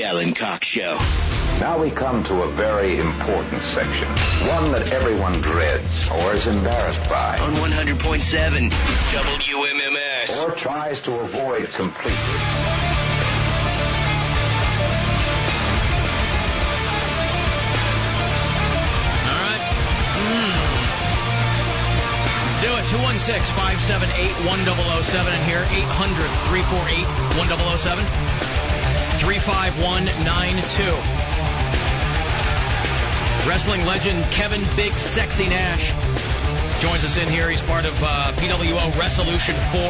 Alan Cox Show. Now we come to a very important section, one that everyone dreads or is embarrassed by. On 100.7 WMMS. Or tries to avoid completely. All right. Let's do it. 216-578-1007 and here, 800-348-1007. 35192. Wrestling legend Kevin Big Sexy Nash joins us in here. He's part of PWO Resolution 4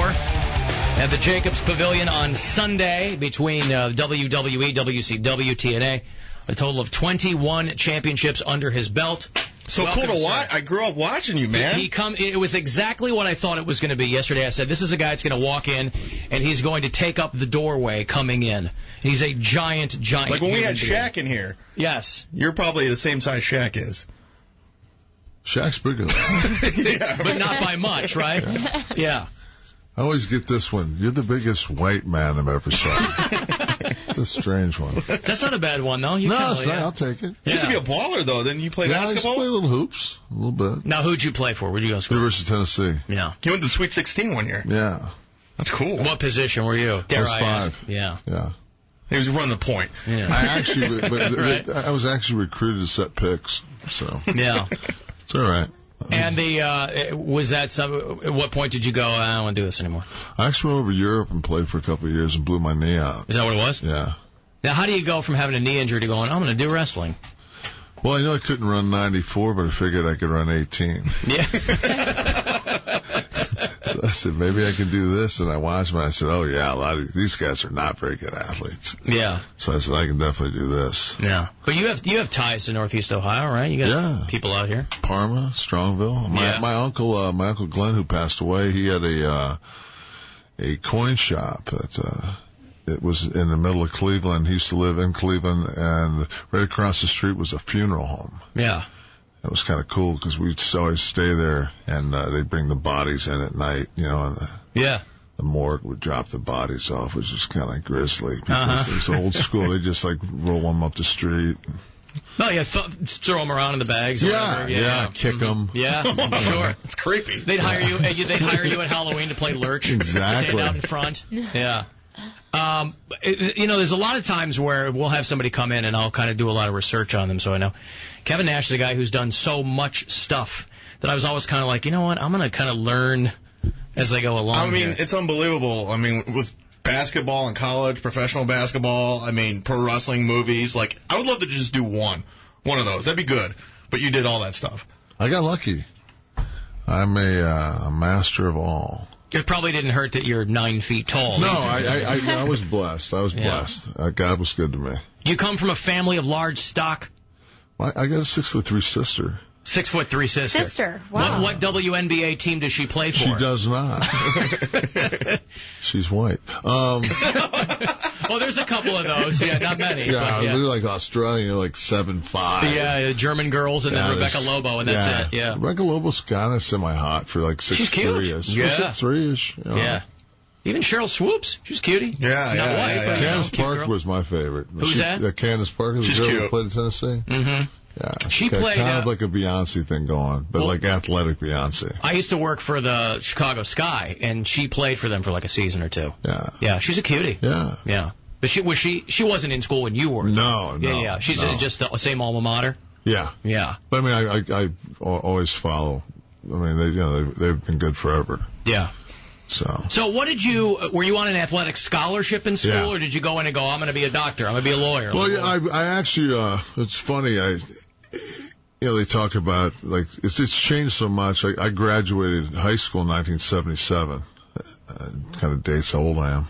at the Jacobs Pavilion on Sunday between WWE, WCW, TNA. A total of 21 championships under his belt. So cool to watch. I grew up watching you, man. It was exactly what I thought it was going to be yesterday. I said, this is a guy that's going to walk in, and he's going to take up the doorway coming in. He's a giant. Like when we had Shaq in here. Yes. You're probably the same size Shaq is. Shaq's bigger than me. Yeah, but not by much, right? Yeah. I always get this one. You're the biggest white man I've ever saw. It's a strange one. That's not a bad one, though. I'll take it. You used to be a baller, though. Didn't you play basketball? I used to play little hoops, a little bit. Now, who'd you play for? Where'd you go to school? University of Tennessee. Yeah. You went to Sweet 16 one year. Yeah. That's cool. What position were you? I was 5. Yeah. Yeah. He was running the point. Yeah. I was actually recruited to set picks, so. Yeah. It's all right. And was that at what point did you go, I don't want to do this anymore? I actually went over to Europe and played for a couple of years and blew my knee out. Is that what it was? Yeah. Now, how do you go from having a knee injury to going, I'm going to do wrestling? Well, I know I couldn't run 94, but I figured I could run 18. Yeah. So I said, maybe I can do this. And I watched them, and I said, oh, yeah, a lot of these guys are not very good athletes. Yeah. So I said, I can definitely do this. Yeah. But you have ties to Northeast Ohio, right? You got people out here. Parma, Strongville. My uncle Glenn, who passed away, he had a coin shop that it was in the middle of Cleveland. He used to live in Cleveland, and right across the street was a funeral home. Yeah. It was kind of cool because we'd always stay there, and they'd bring the bodies in at night, and the morgue would drop the bodies off, which was kind of grisly because it was old school. They just roll them up the street. No, throw them around in the bags. Or whatever. Yeah, kick them. Yeah, sure. It's creepy. They'd hire you. They'd hire you at Halloween to play Lurch. Exactly. Stand out in front. Yeah. There's a lot of times where we'll have somebody come in and I'll kind of do a lot of research on them, so I know. Kevin Nash is a guy who's done so much stuff that I was always kind of like, you know what, I'm going to kind of learn as I go along. I mean, it's unbelievable. I mean, with basketball in college, professional basketball, pro wrestling, movies, I would love to just do one of those. That'd be good. But you did all that stuff. I got lucky. I'm a master of all. It probably didn't hurt that you're 9 feet tall. No, I was blessed. I was blessed. God was good to me. You come from a family of large stock? I got a 6'3" sister. 6'3" sister. Sister, wow. What WNBA team does she play for? She does not. She's white. Well, there's a couple of those. Yeah, not many. Yeah, they're like Australian, 7'5". Yeah, German girls, and then Rebecca Lobo, and that's it. Yeah. Rebecca Lobo's kind of semi-hot for 6'3". Yeah. 6'3"-ish. Yeah. Even Cheryl Swoops, she's cutie. Yeah, not white, but Candace Parker was my favorite. Who's that? Candace Parker, the girl who played in Tennessee. Mm-hmm. Yeah, she played kind of like a Beyonce thing going, but athletic Beyonce. I used to work for the Chicago Sky, and she played for them for a season or two. Yeah, yeah, she's a cutie. Yeah. But she wasn't in school when you were. No. Yeah. She's just the same alma mater. Yeah. But I always follow. They've been good forever. Yeah. So what did were you on an athletic scholarship in school, or did you go in and go, I'm going to be a doctor, I'm going to be a lawyer? Well, I actually, it's funny, they talk about, it's changed so much. I graduated high school in 1977. Kind of dates how old I am.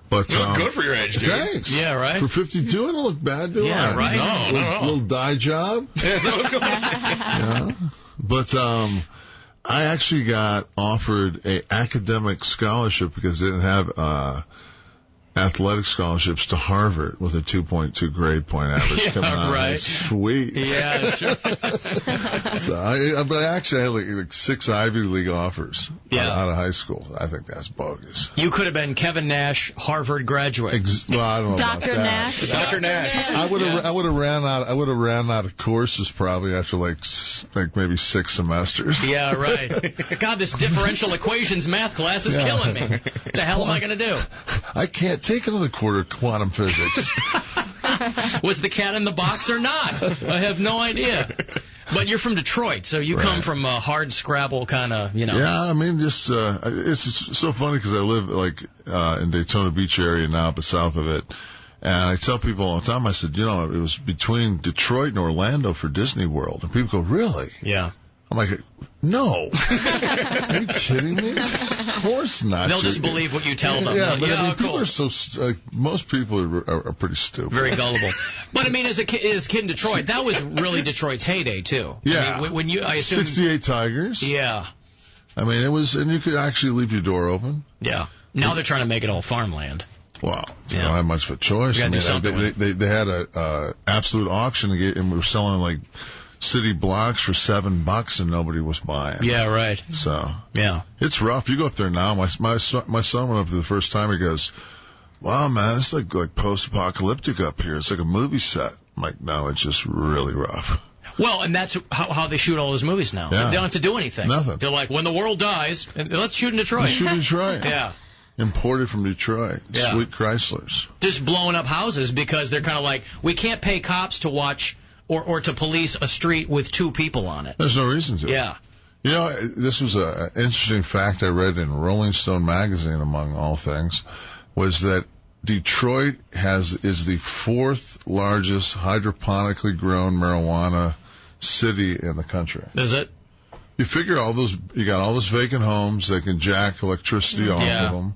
But, you look good for your age, dude. Thanks. Yeah, right. For 52, I don't look bad, do I? Yeah, right. No. Little dye job. Yeah, that's what's going on. Yeah. But, I actually got offered a academic scholarship because they didn't have athletic scholarships to Harvard with a 2.2 grade point average coming out. Right. Sweet. Yeah, sure. But I actually had like 6 Ivy League offers out of high school. I think that's bogus. You could have been Kevin Nash, Harvard graduate. Well, I don't know Dr. about Nash. that. Dr. Nash. I would have ran out of courses probably after like maybe 6 semesters. Yeah, right. God, this differential equations math class is killing me. What the hell am I going to do? I can't take another quarter of quantum physics. Was the cat in the box or not? I have no idea. But you're from Detroit, so you come from a hard Scrabble kind of, Yeah, I mean, just it's so funny because I live like in Daytona Beach area now, but south of it. And I tell people all the time, I said, it was between Detroit and Orlando for Disney World. And people go, really? Yeah. I'm like, no. Are you kidding me? Of course not. They'll just believe what you tell them. Yeah, but I mean, cool. people are so, most people are pretty stupid. Very gullible. But I mean, as a kid in Detroit, that was really Detroit's heyday, too. Yeah. I mean, when I assume 68 Tigers. Yeah. I mean, it was, and you could actually leave your door open. Yeah. Now they're trying to make it all farmland. Well, you don't have much of a choice. I mean, they had a absolute auction and we were selling like city blocks for $7 and nobody was buying. Yeah, right. So yeah, it's rough. You go up there now. My son went up for the first time. He goes, "Wow, man, it's like post-apocalyptic up here. It's like a movie set." I'm like, no, it's just really rough. Well, and that's how they shoot all those movies now. Yeah. They don't have to do anything. Nothing. They're like, when the world dies, let's shoot in Detroit. Let's shoot in Detroit. Yeah. Imported from Detroit. Yeah. Sweet Chryslers. Just blowing up houses because they're kind of like, we can't pay cops to watch or to police a street with 2 people on it. There's no reason to. Yeah. This was an interesting fact I read in Rolling Stone magazine, among all things, was that Detroit is the 4th largest hydroponically grown marijuana city in the country. Is it? You figure you got all those vacant homes, they can jack electricity off of them.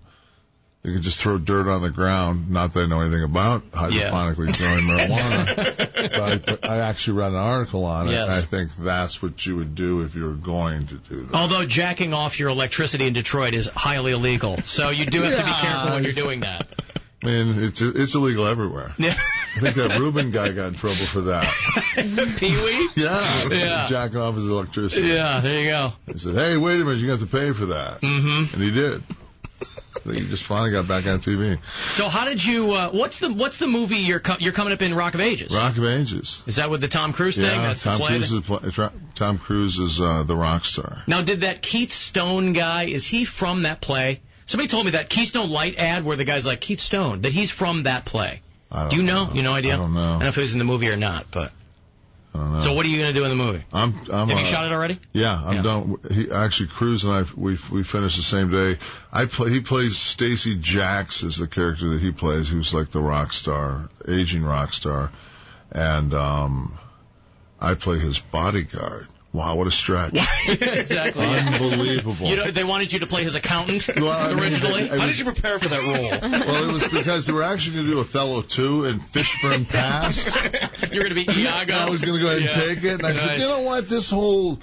You can just throw dirt on the ground. Not that I know anything about hydroponically growing marijuana, but I actually read an article on it. Yes. And I think that's what you would do if you were going to do that. Although jacking off your electricity in Detroit is highly illegal, so you do have to be careful when you're doing that. I mean, it's illegal everywhere. Yeah. I think that Reuben guy got in trouble for that. Pee-wee? Yeah. Jacking off his electricity. Yeah, there you go. He said, hey, wait a minute, you have to pay for that. Mm-hmm. And he did. He just finally got back on TV. So how did you, what's the movie you're coming up in, Rock of Ages? Rock of Ages. Is that with the Tom Cruise thing? Yeah, That's Tom Cruise is the rock star. Now, did that Keith Stone guy, is he from that play? Somebody told me that Keystone Light ad where the guy's like, Keith Stone, that he's from that play. Do you know? You no idea? I don't know. I don't know if it was in the movie or not, but. I don't know. So what are you going to do in the movie? Have you shot it already? Yeah, I'm done. Cruise and we finished the same day. He plays Stacy Jacks as the character that he plays, who's like the rock star, aging rock star, and I play his bodyguard. Wow, what a stretch. Exactly. Unbelievable. They wanted you to play his accountant originally? How did you prepare for that role? Well, it was because they were actually going to do Othello 2 in Fishburne Pass. You're going to be Iago. I was going to go ahead and take it. And I said, you know what? This whole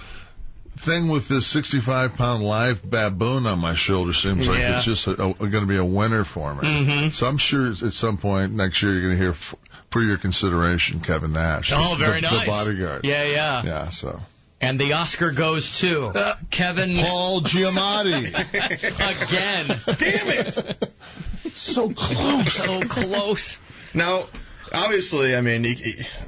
thing with this 65-pound live baboon on my shoulder seems like it's just going to be a winner for me. Mm-hmm. So I'm sure at some point next year you're going to hear, for your consideration, Kevin Nash. Oh, very nice. The bodyguard. Yeah. Yeah, so. And the Oscar goes to Kevin... Paul Giamatti. Again. Damn it. So close. So close. Now, obviously, I mean,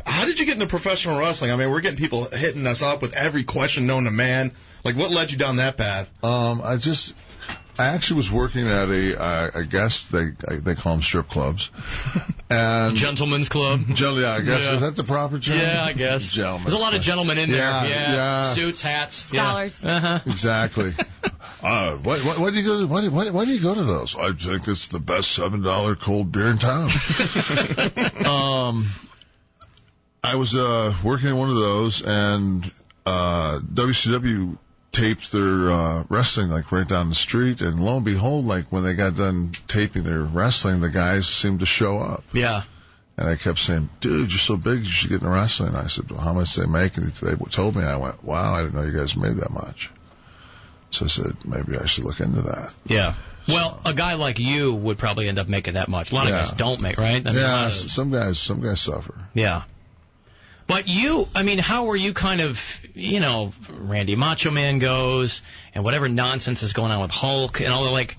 how did you get into professional wrestling? I mean, we're getting people hitting us up with every question known to man. Like, what led you down that path? I actually was working at I guess they call them strip clubs. And Gentlemen's club. I guess. Yeah. Is that the proper term? Yeah, I guess. Gentlemen's There's a lot of gentlemen in there. Yeah. Suits, hats. Scholars. Yeah. Uh-huh. Exactly. Why do you go to, why do you go to those? I think it's the best $7 cold beer in town. I was working at one of those, and WCW taped their wrestling like right down the street, and lo and behold, like when they got done taping their wrestling, the guys seemed to show up. Yeah. And I kept saying, dude, you're so big, you should get in wrestling. And I said, well, how much do they make? And they told me. I went, wow, I didn't know you guys made that much. So I said, maybe I should look into that. Yeah. Well, a guy like you would probably end up making that much. A lot of guys don't make, right? I mean, some guys suffer. Yeah. But you, I mean, how are you kind of, Randy Macho Man goes, and whatever nonsense is going on with Hulk, and all the, like,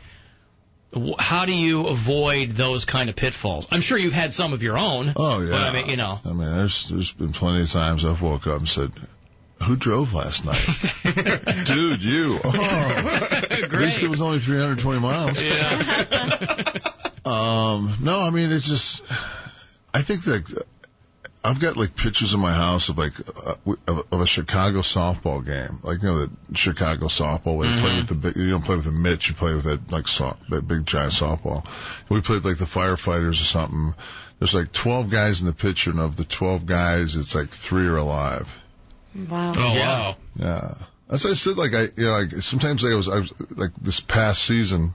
how do you avoid those kind of pitfalls? I'm sure you've had some of your own. Oh, yeah. But I mean, there's been plenty of times I've woke up and said, who drove last night? Dude, you. Oh, at least it was only 320 miles. Yeah. No, I mean, it's just, I think that I've got like pictures in my house of like of a Chicago softball game, like the Chicago softball where you play with the big, you don't play with a mitt, you play with that that big giant softball. And we played like the firefighters or something. There's like 12 guys in the picture, and of the 12 guys, it's like 3 are alive. Wow. Oh, wow. Yeah. As I said, like sometimes I was like this past season.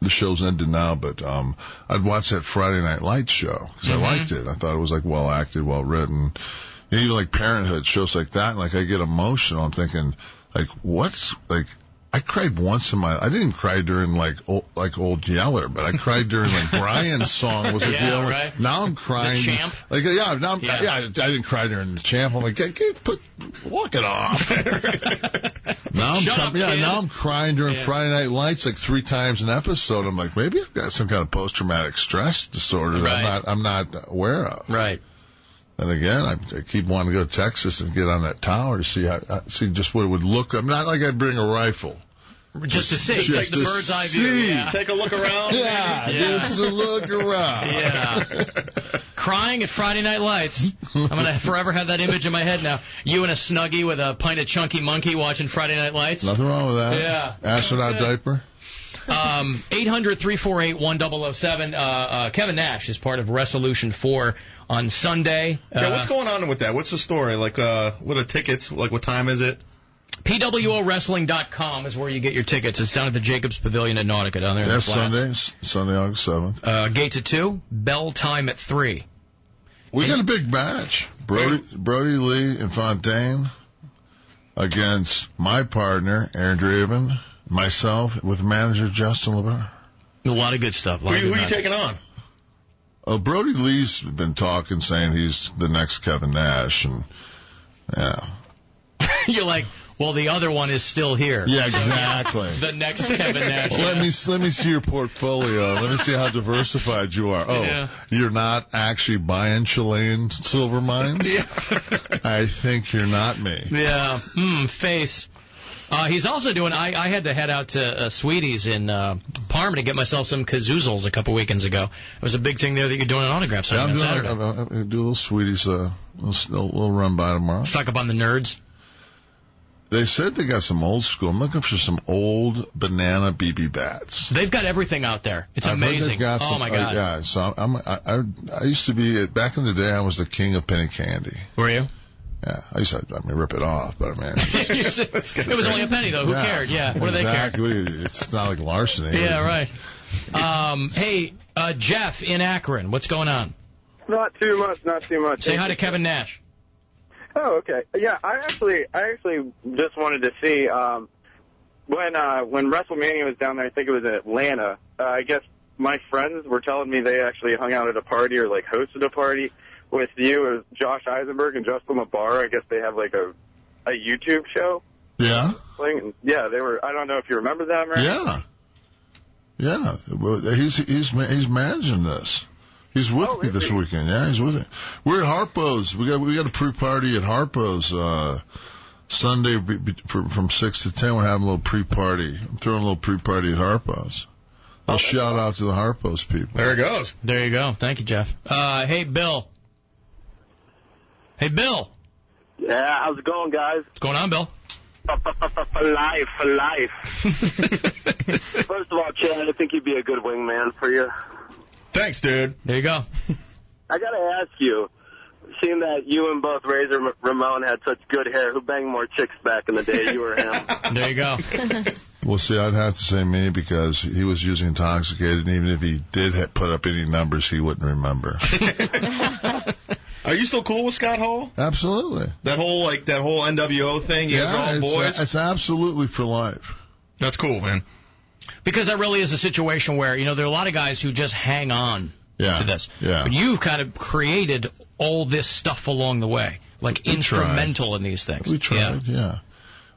The show's ended now, but I'd watch that Friday Night Lights show because I liked it. I thought it was like well acted, well written. Even like Parenthood shows like that, and like I get emotional. I'm thinking, like, what's like? I cried once in my. I didn't cry during like Old Yeller, but I cried during like Brian's song was like the only. Right. Now I'm crying. The Champ. Like I didn't cry during the Champ. I'm like, walk it off. Now I'm crying during Friday Night Lights like 3 times an episode. I'm like, maybe I've got some kind of post-traumatic stress disorder that I'm not aware of. Right. And again, I keep wanting to go to Texas and get on that tower to see just what it would look like. Not like I'd bring a rifle. Just to see. Take the bird's eye view. Yeah. Take a look around. Just a look around. Yeah. Crying at Friday Night Lights. I'm going to forever have that image in my head now. You in a Snuggie with a pint of Chunky Monkey watching Friday Night Lights. Nothing wrong with that. Yeah. Astronaut diaper. 800-348-1007. Kevin Nash is part of Resolution 4 on Sunday. What's going on with that? What's the story? Like, what are tickets? Like, what time is it? PWOWrestling.com is where you get your tickets. It's down at the Jacobs Pavilion at Nautica down there. That's Sunday, August 7th. Gates at 2, bell time at 3. We got a big match. Brody Lee and Fontaine against my partner, Aaron Draven, myself, with manager Justin LeBar. A lot of good stuff. Who are you taking on? Brody Lee's been talking, saying he's the next Kevin Nash, and yeah. You're like, well, the other one is still here. Yeah, exactly. The next Kevin Nash. Well, let me see your portfolio. Let me see how diversified you are. Oh, You're not actually buying Chilean silver mines? Yeah. I think you're not me. Yeah. Face. He's also doing, I had to head out to Sweetie's in Parma to get myself some kazoozles a couple weekends ago. It was a big thing there that you're doing an autograph signing on Saturday. I'm do a little Sweetie's, little run by tomorrow. Stock up on the nerds. They said they got some old school. I'm looking for some old banana BB bats. They've got everything out there. It's amazing. Oh, my God. Yeah, so I used to be, back in the day, I was the king of penny candy. Were you? Yeah, I used to, rip it off, but it was only a penny, though. Who cared? Yeah, what do they care? It's not like larceny. Yeah, right. Hey, Jeff in Akron, what's going on? Not too much. Say hi to Kevin Nash. Oh, okay. Yeah, I actually just wanted to see when WrestleMania was down there. I think it was in Atlanta. I guess my friends were telling me they actually hung out at a party or like hosted a party with you or Josh Eisenberg and Justin LeBar. I guess they have like a YouTube show. Yeah. Yeah, they were. I don't know if you remember them. Right? Yeah. Well, he's managing this. He's with me this weekend. Yeah, he's with me. We're at Harpo's. We got a pre-party at Harpo's Sunday from 6 to 10. We're having a little pre-party. I'm throwing a little pre-party at Harpo's. I'll shout out to the Harpo's people. There it goes. There you go. Thank you, Jeff. Hey, Bill. Yeah, how's it going, guys? What's going on, Bill? For life. First of all, Chad, I think you'd be a good wingman for you. Thanks, dude. There you go. I got to ask you, seeing that you and both Razor Ramon had such good hair, who banged more chicks back in the day, you or him? There you go. Well, see, I'd have to say me because he was using intoxicated, and even if he did put up any numbers, he wouldn't remember. Are you still cool with Scott Hall? Absolutely. That whole NWO thing, you guys are all boys? It's absolutely for life. That's cool, man. Because that really is a situation where, there are a lot of guys who just hang on to this. Yeah. But you've kind of created all this stuff along the way, like instrumental in these things. We tried, yeah.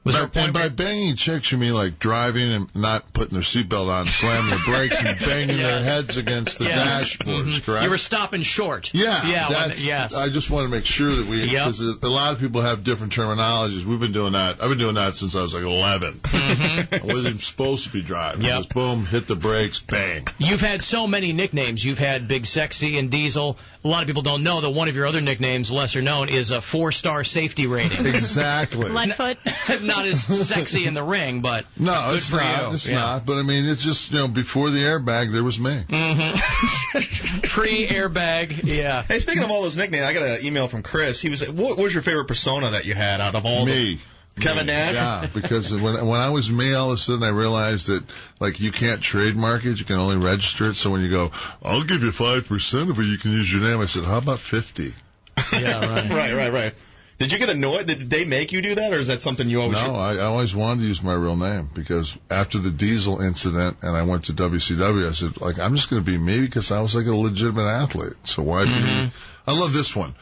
Was there a point and by banging chicks, you mean like driving and not putting their seatbelt on, slamming their brakes, and banging their heads against the dashboards, correct? You were stopping short. Yeah. I just want to make sure that because a lot of people have different terminologies. We've been doing that. I've been doing that since I was like 11. I wasn't even supposed to be driving. It was boom, hit the brakes, bang. You've had so many nicknames. You've had Big Sexy and Diesel. A lot of people don't know that one of your other nicknames, lesser known, is a 4-star safety rating. Exactly. Leadfoot. Not as sexy in the ring, but no, it's not. It's not. But I mean, it's just before the airbag, there was me. Pre-airbag, yeah. Hey, speaking of all those nicknames, I got an email from Chris. He was, what was your favorite persona that you had out of all me? Kevin Nash? Yeah, because when I was me, all of a sudden I realized that you can't trademark it, you can only register it. So when you go, I'll give you 5% of it, you can use your name. I said, how about 50? Yeah, right. Right. Did you get annoyed? Did they make you do that, or is that something you always? No, I always wanted to use my real name because after the Diesel incident and I went to WCW, I said, I'm just going to be me because I was like a legitimate athlete. So why be? I love this one.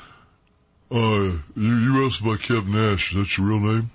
You asked about Kevin Nash. Is that your real name?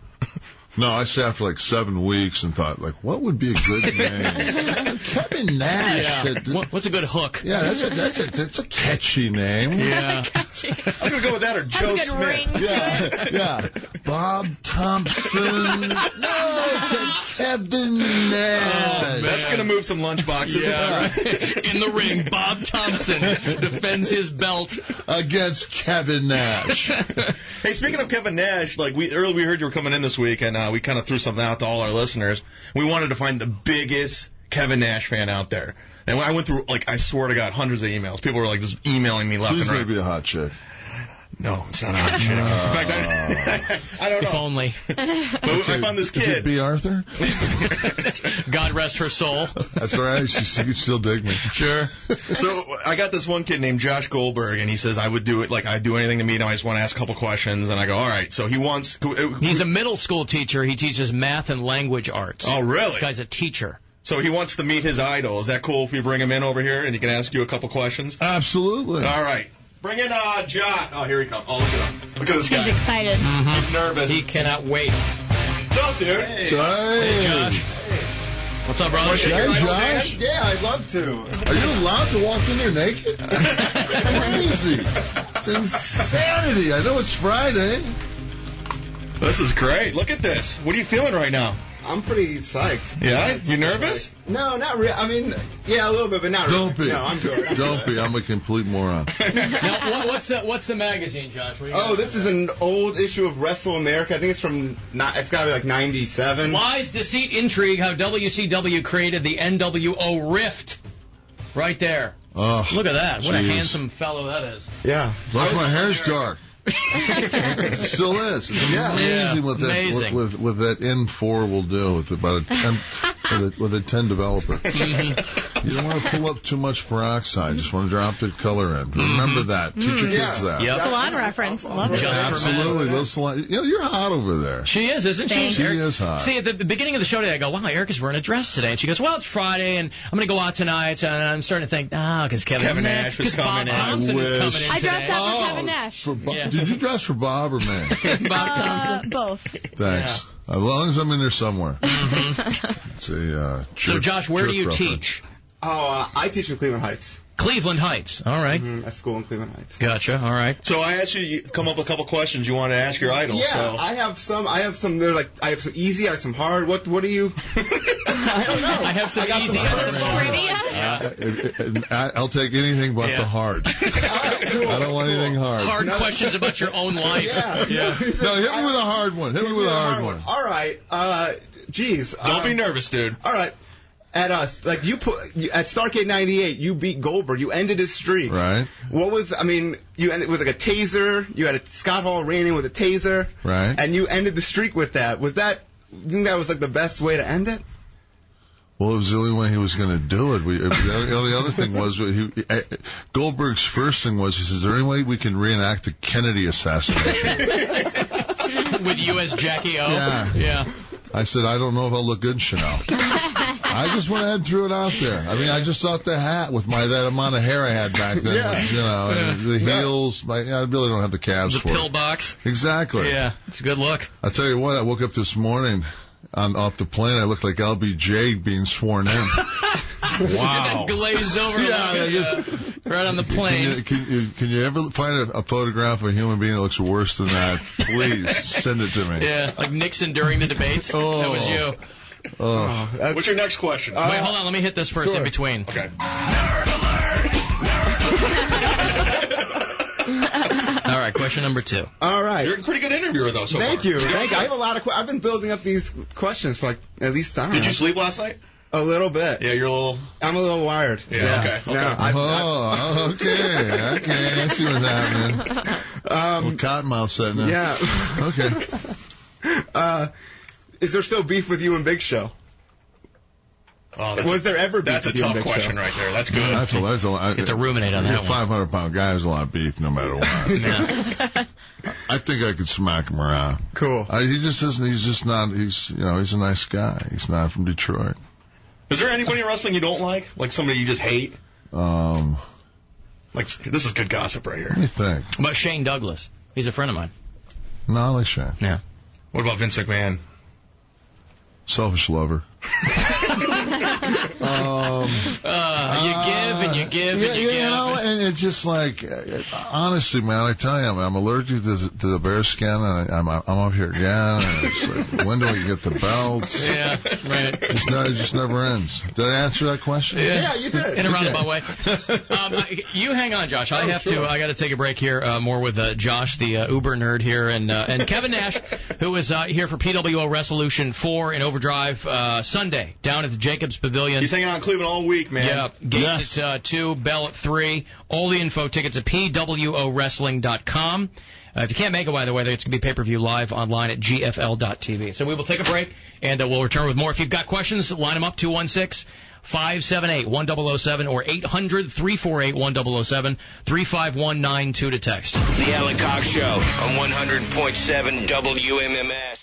No, I sat for 7 weeks and thought, what would be a good name? Kevin Nash. Yeah. What's a good hook? Yeah, that's a catchy name. Yeah. I was going to go with that or Joe Smith. Smith. Yeah. Bob Thompson. No, Kevin Nash. That's going to move some lunchboxes. Yeah. In the ring, Bob Thompson defends his belt against Kevin Nash. Hey, speaking of Kevin Nash, we heard you were coming in this week, and we kind of threw something out to all our listeners. We wanted to find the biggest Kevin Nash fan out there. And I went through, I swear to God, hundreds of emails. People were, just emailing me left and right. She's going to be a hot chick. No, it's not a hot chick. In fact, I don't know. If only. But I found this kid. Is it B. Arthur? God rest her soul. That's all right. She can still dig me. Sure. So I got this one kid named Josh Goldberg, and he says I would do it, I'd do anything to meet him. I just want to ask a couple questions. And I go, all right. So he's a middle school teacher. He teaches math and language arts. Oh, really? This guy's a teacher. So he wants to meet his idol. Is that cool if we bring him in over here and he can ask you a couple questions? Absolutely. All right. Bring in Josh. Oh, here he comes. Oh, look at him. Look at this guy. He's excited. He's nervous. He cannot wait. What's up, dude? Hey, Josh. What's up, brother? Hey, Josh. Yeah, I'd love to. Are you allowed to walk in there naked? Crazy. It's insanity. I know it's Friday. This is great. Look at this. What are you feeling right now? I'm pretty psyched. Yeah? You nervous? No, not really. I mean, yeah, a little bit, but not really. Don't be. No, I'm good. Don't be. I'm a complete moron. Now, what's the magazine, Josh? This is an old issue of Wrestle America. I think it's from, it's got to be 97. Lies, Deceit, Intrigue, how WCW created the NWO Rift. Right there. Oh, look at that. Geez. What a handsome fellow that is. Yeah. Look, my hair's dark. It still is. It's amazing what that N4 will do with about a 10 with a 10 developer. You don't want to pull up too much peroxide. Just want to drop the color in. Remember that. Teach your kids that. Yep. Salon reference. Love it. Absolutely. Those salon. You're hot over there. She is, isn't she? She is hot. See, at the beginning of the show today, I go, wow, Erica's wearing a dress today. And she goes, well, it's Friday, and I'm going to go out tonight. And I'm starting to think, because Kevin Nash was coming in. Bob Thompson is coming in I dressed today. up for Kevin Nash. Did you dress for Bob or me? Bob Thompson. Both. Thanks. Yeah. As long as I'm in there somewhere. It's a so, Josh, where do you teach? I teach in Cleveland Heights. Cleveland Heights. All right. A school in Cleveland Heights. Gotcha. All right. So I asked you to come up with a couple questions you wanted to ask your idol. Yeah, so. I have some. They're I have some easy. I have some hard. What do you? I don't know. I have some easy. Trivia. I'll take anything but the hard. Cool. I don't want anything hard. Hard questions about your own life. Yeah. No, hit me with a hard one. Hit me with a hard one. All right. Geez. Don't be nervous, dude. All right. At at Starrcade '98, you beat Goldberg. You ended his streak. Right. What was? It was like a taser. You had a Scott Hall reigning with a taser. Right. And you ended the streak with that. You think that was the best way to end it? Well, it was the only way he was going to do it. The other thing was Goldberg's first thing was he says, "Is there any way we can reenact the Kennedy assassination with you as Jackie O?" Yeah. Yeah. I said, "I don't know if I'll look good, Chanel." I just went ahead and threw it out there. I mean, I just thought the hat with that amount of hair I had back then, and the heels. I really don't have the calves for it. The pillbox. Exactly. Yeah, it's a good look. I tell you what, I woke up this morning off the plane. I looked like LBJ being sworn in. Wow. Glazed over. Right on the plane. Can you ever find a photograph of a human being that looks worse than that? Please send it to me. Yeah, like Nixon during the debates. Oh. That was you. Oh. What's your next question? Wait, hold on. Let me hit this first in between. Okay. All right, question number 2. All right. You're a pretty good interviewer, though, so Thank far. you. I have a lot of I've been building up these questions for at least time. Did you sleep last night? A little bit. Yeah, you're a little... I'm a little wired. Yeah, okay. No, Okay. I see what's happening. Cottonmouth said that. Yeah. Okay. Is there still beef with you and Big Show? Oh, Was there ever beef That's a with you and tough Big question Show? right there. That's good. That's a lot. Get to ruminate on that one. 500-pound guy has a lot of beef no matter what. Yeah. I think I could smack him around. Cool. He just isn't. He's just not. He's a nice guy. He's not from Detroit. Is there anybody in wrestling you don't like? Like somebody you just hate? Like, this is good gossip right here. What do you think? What about Shane Douglas? He's a friend of mine. No, I like Shane. Yeah. What about Vince McMahon? Selfish lover. You give and you give and you give. And it's just like, honestly, man, I tell you, I'm allergic to the bear skin, and I'm up here again, and it's like, when do we get the belts? Yeah, right. It just never ends. Did I answer that question? Yeah, you did. In a roundabout way. You hang on, Josh. I got to take a break here, more with Josh, the Uber nerd here, and Kevin Nash, who is here for PWO Resolution 4 in Overdrive Sunday down at the Jacobs Pavilion. He's hanging out in Cleveland all week, man. Yeah, gates at 2, bell at 3. All the info, tickets at pwowrestling.com. If you can't make it, by the way, it's going to be pay-per-view live online at gfl.tv. So we will take a break, and we'll return with more. If you've got questions, line them up, 216-578-1007 or 800-348-1007, 35192 to text. The Alan Cox Show on 100.7 WMMS.